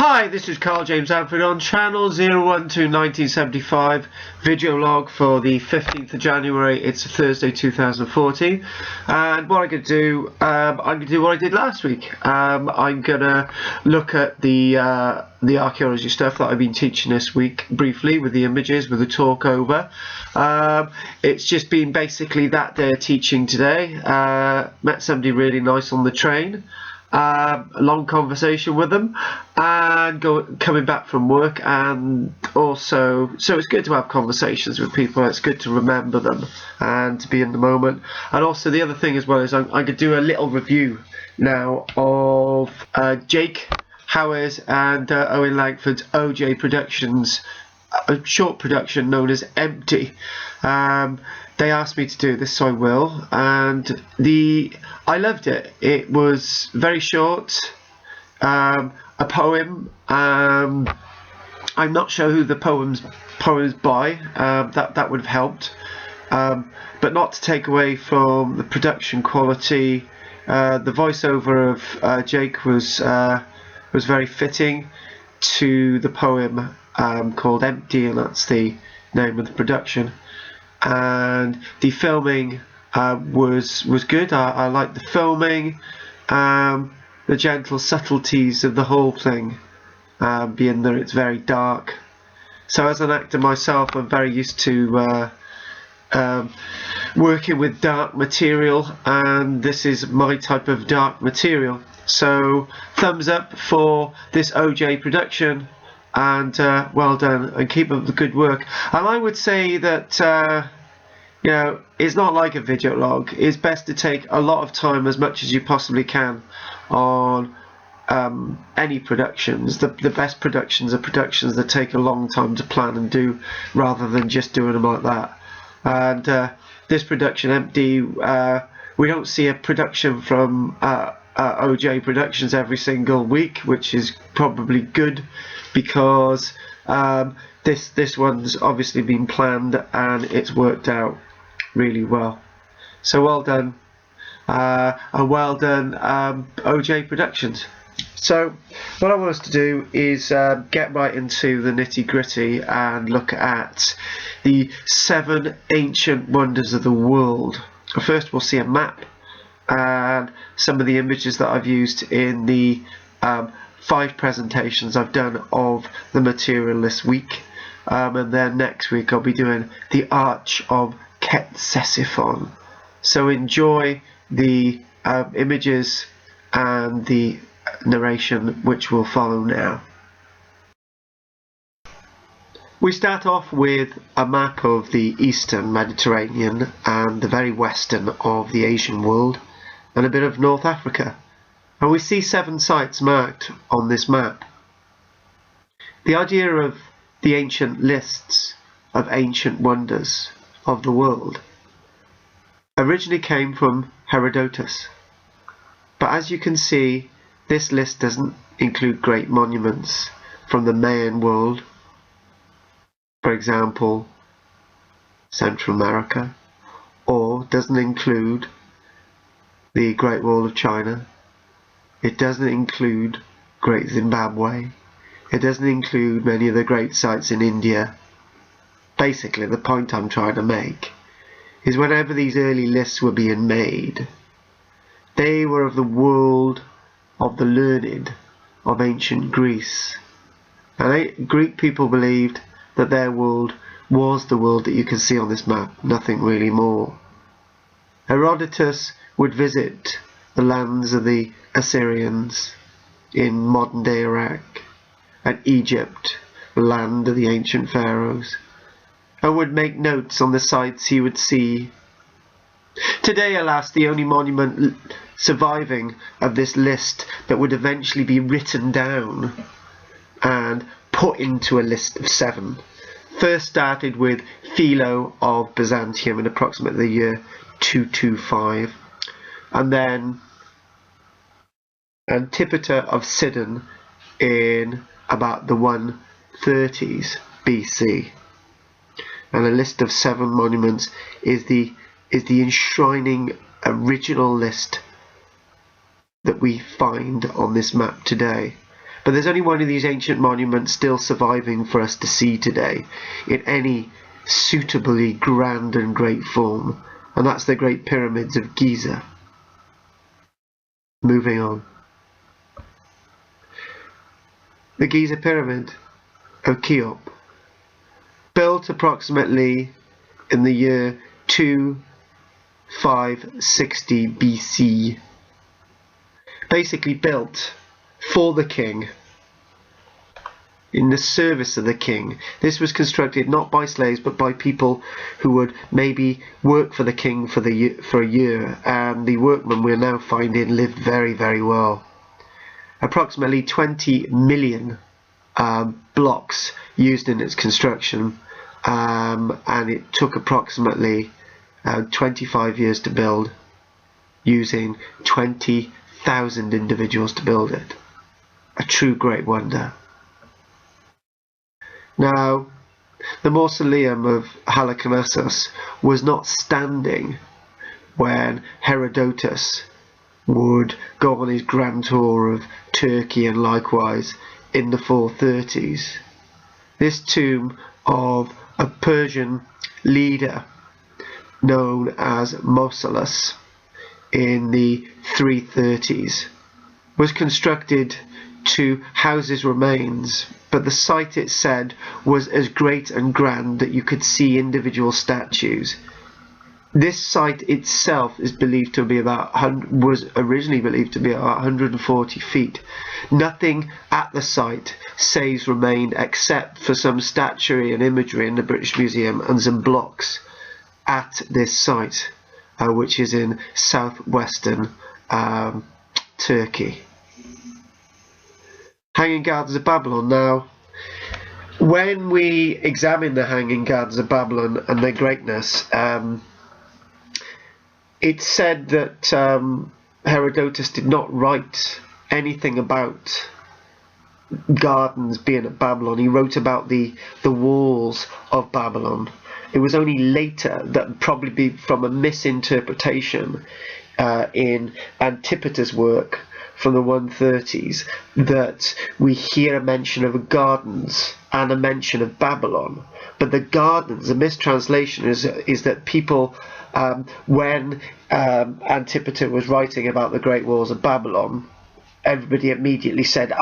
Hi, this is Karl-James Langford on channel 0121975 video log for the 15th of January. It's Thursday 2014, and what I'm going to do, I'm going to do what I did last week. I'm going to look at the archaeology stuff that I've been teaching this week briefly with the images, with the talk over. It's just been basically that day of teaching today. Met somebody really nice on the train. A long conversation with them, and coming back from work, and also so it's good to have conversations with people. It's good to remember them and to be in the moment. And also the other thing as well is I'm going to do a little review now of Jake Howes and Owen Langford's OJ Productions, a short production known as Empty. They asked me to do this, so I will, and I loved it. It was very short, a poem. I'm not sure who the poem's by. That would have helped, but not to take away from the production quality. The voiceover of Jake was very fitting to the poem called Empty, and that's the name of the production. And the filming was good. I liked the filming, the gentle subtleties of the whole thing, being that it's very dark. So as an actor myself, I'm very used to working with dark material, and this is my type of dark material. So thumbs up for this OJ production, and well done, and keep up the good work. And I would say that you know, it's not like a video log. It's best to take a lot of time, as much as you possibly can, on any productions. The best productions are productions that take a long time to plan and do, rather than just doing them like that. And this production, Empty, we don't see a production from OJ Productions every single week, which is probably good, because this one's obviously been planned and it's worked out really well. So well done, and well done, OJ Productions. So what I want us to do is get right into the nitty-gritty and look at the 7 ancient wonders of the world. First we'll see a map and some of the images that I've used in the 5 presentations I've done of the material this week, and then next week I'll be doing the Arch of Ctesiphon. So enjoy the images and the narration which will follow now. We start off with a map of the Eastern Mediterranean and the very western of the Asian world, and a bit of North Africa. And we see 7 sites marked on this map. The idea of the ancient lists of ancient wonders of the world originally came from Herodotus. But as you can see, this list doesn't include great monuments from the Mayan world, for example, Central America, or doesn't include the Great Wall of China. It doesn't include Great Zimbabwe. It doesn't include many of the great sites in India. Basically, the point I'm trying to make is whenever these early lists were being made, they were of the world of the learned of ancient Greece. And Greek people believed that their world was the world that you can see on this map, nothing really more. Herodotus would visit the lands of the Assyrians in modern day Iraq, and Egypt, the land of the ancient pharaohs, and would make notes on the sites he would see. Today, alas, the only monument surviving of this list that would eventually be written down and put into a list of 7 first started with Philo of Byzantium in approximately the year 225, and then Antipater of Sidon in about the 130s BC. And a list of 7 monuments is the enshrining original list that we find on this map today. But there's only one of these ancient monuments still surviving for us to see today in any suitably grand and great form, and that's the Great Pyramids of Giza. Moving on. The Giza Pyramid of Cheops, built approximately in the year 2560 BC. Basically built for the king, in the service of the king. This was constructed not by slaves but by people who would maybe work for the king for a year, and the workmen we're now finding lived very, very well. Approximately 20 million blocks used in its construction, and it took approximately 25 years to build, using 20,000 individuals to build it. A true great wonder. Now, the mausoleum of Halicarnassus was not standing when Herodotus would go on his grand tour of Turkey and likewise in the 430s. This tomb of a Persian leader known as Mausolus in the 330s was constructed to house his remains, but the site, it said, was as great and grand that you could see individual statues. This site itself is believed to be was originally believed to be about 140 feet. Nothing at the site says remained except for some statuary and imagery in the British Museum and some blocks at this site, which is in southwestern Turkey. Hanging Gardens of Babylon. Now, when we examine the Hanging Gardens of Babylon and their greatness, it's said that Herodotus did not write anything about gardens being at Babylon. He wrote about the walls of Babylon. It was only later, that probably from a misinterpretation in Antipater's work from the 130s, that we hear a mention of gardens and a mention of Babylon. But the gardens, the mistranslation is that people, when Antipater was writing about the Great Walls of Babylon, everybody immediately said,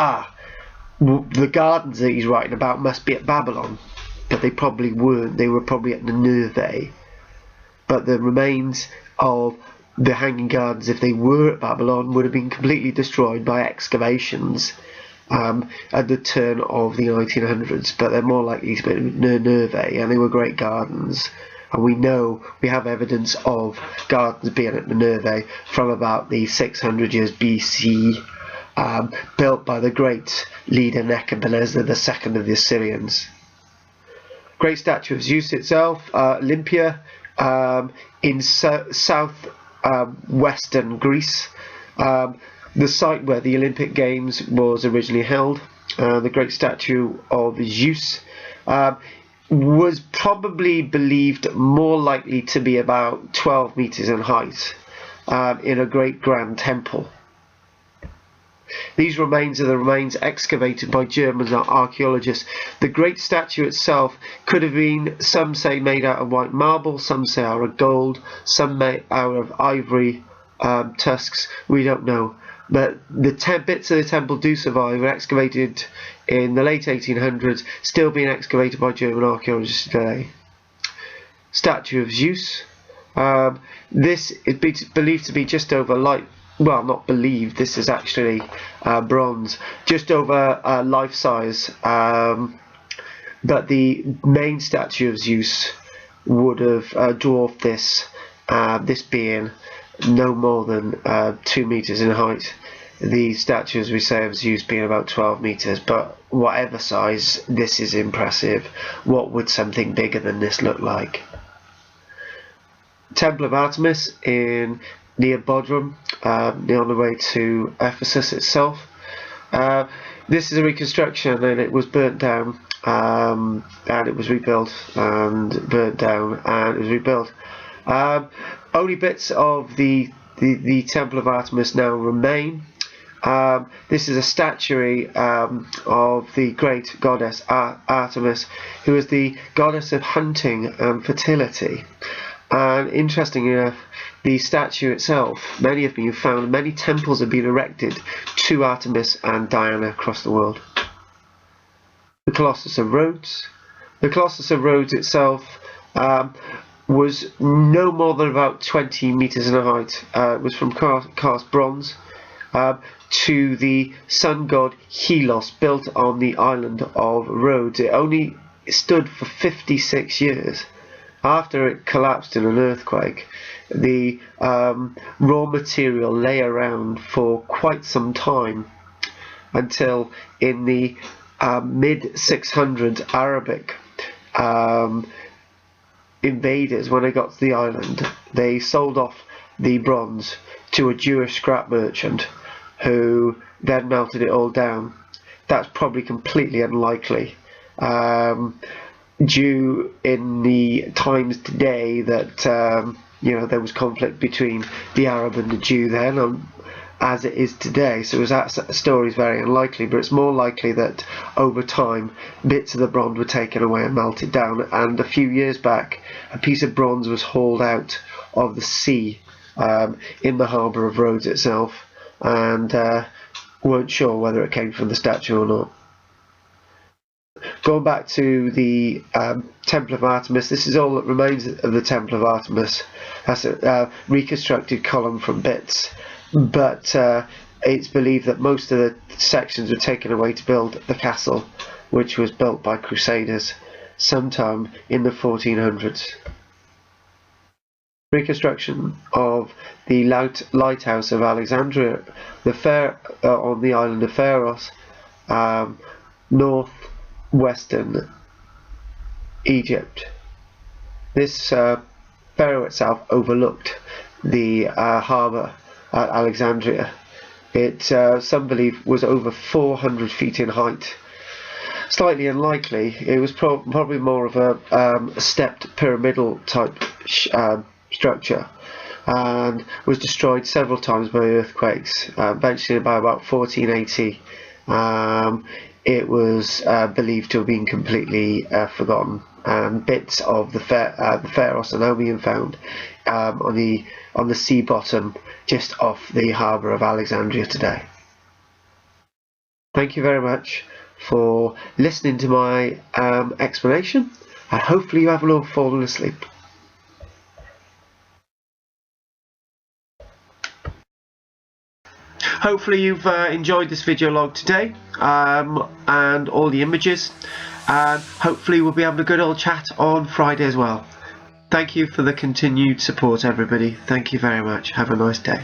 the gardens that he's writing about must be at Babylon. But they probably weren't. They were probably at Nineveh. But the remains of the Hanging Gardens, if they were at Babylon, would have been completely destroyed by excavations at the turn of the 1900s. But they're more likely to be Nineveh, and they were great gardens. And we have evidence of gardens being at Nineveh from about the 600 years BC, built by the great leader Nebuchadnezzar II of the Assyrians. Great statue of Zeus itself, Olympia, in south-western Greece, the site where the Olympic Games was originally held. The great statue of Zeus was probably believed more likely to be about 12 meters in height, in a great grand temple. These remains are the remains excavated by German archaeologists. The great statue itself could have been, some say, made out of white marble, some say out of gold, some made out of ivory tusks. We don't know. But the bits of the temple do survive, were excavated in the late 1800s, still being excavated by German archaeologists today. Statue of Zeus. This is believed to be just over well, not believed, this is actually bronze, just over life size, but the main statue of Zeus would have dwarfed this, this being no more than 2 meters in height. The statue, as we say, of Zeus being about 12 meters, but whatever size, this is impressive. What would something bigger than this look like? Temple of Artemis near Bodrum, on the way to Ephesus itself. This is a reconstruction, and it was burnt down, and it was rebuilt, and burnt down, and it was rebuilt. Only bits of the Temple of Artemis now remain. This is a statue of the great goddess Artemis, who is the goddess of hunting and fertility. And interestingly enough, the statue itself, many have been found, many temples have been erected to Artemis and Diana across the world. The Colossus of Rhodes. The Colossus of Rhodes itself was no more than about 20 metres in height. It was from cast bronze to the sun god Helios, built on the island of Rhodes. It only stood for 56 years. After it collapsed in an earthquake, the raw material lay around for quite some time, until in the mid-600s Arabic invaders, when they got to the island, they sold off the bronze to a Jewish scrap merchant, who then melted it all down. That's probably completely unlikely, due in the times today that there was conflict between the Arab and the Jew then, as it is today. So that story is very unlikely, but it's more likely that over time bits of the bronze were taken away and melted down. And a few years back, a piece of bronze was hauled out of the sea in the harbour of Rhodes itself, and weren't sure whether it came from the statue or not. Going back to the Temple of Artemis, this is all that remains of the Temple of Artemis. That's a reconstructed column from bits, but it's believed that most of the sections were taken away to build the castle, which was built by Crusaders sometime in the 1400s. Reconstruction of the lighthouse of Alexandria, on the island of Pharos, northwestern Egypt. This pharaoh itself overlooked the harbour at Alexandria. It, some believe, was over 400 feet in height. Slightly unlikely. It was probably more of a stepped pyramidal type structure, and was destroyed several times by earthquakes. Eventually, by about 1480, it was believed to have been completely forgotten, and bits of the Pharos are now being found on the sea bottom just off the harbour of Alexandria today. Thank you very much for listening to my explanation, and hopefully you haven't all fallen asleep. Hopefully you've enjoyed this video log today, and all the images, and hopefully we'll be having a good old chat on Friday as well. Thank you for the continued support, everybody. Thank you very much. Have a nice day.